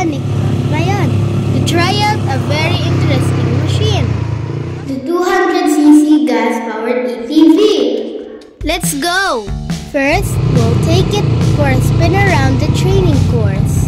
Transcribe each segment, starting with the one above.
volcanic Mount Mayon to try out a very interesting machine, the 200cc gas-powered ATV. Let's go! First, we'll take it for a spin around the training course.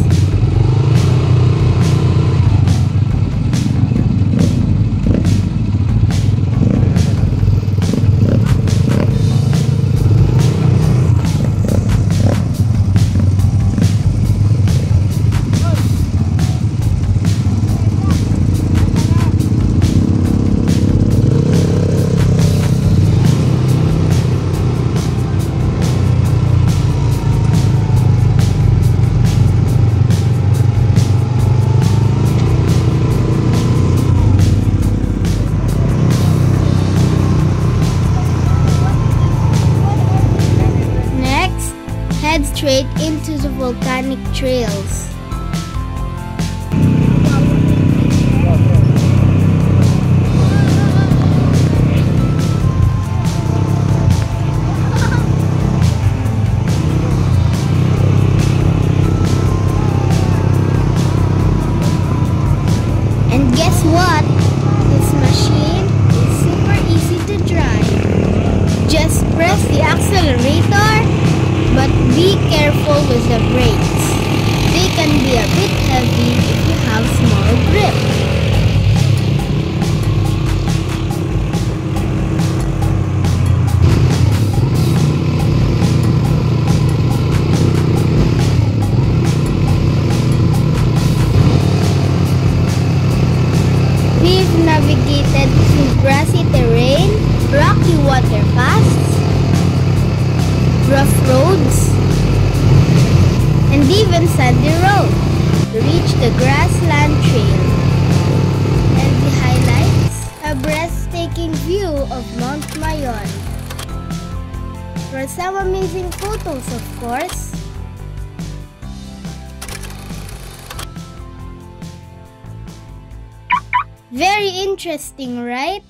Head straight into the volcanic trails. And guess what? This machine is super easy to drive. Just press the accelerator. But be careful with the brakes. They can be a bit heavy if you have small grip. We've navigated through grassy terrain, rocky water paths, rough roads, and even sandy road to reach the grassland trail. And the highlights, a breathtaking view of Mount Mayon. For some amazing photos, of course. Very interesting, right?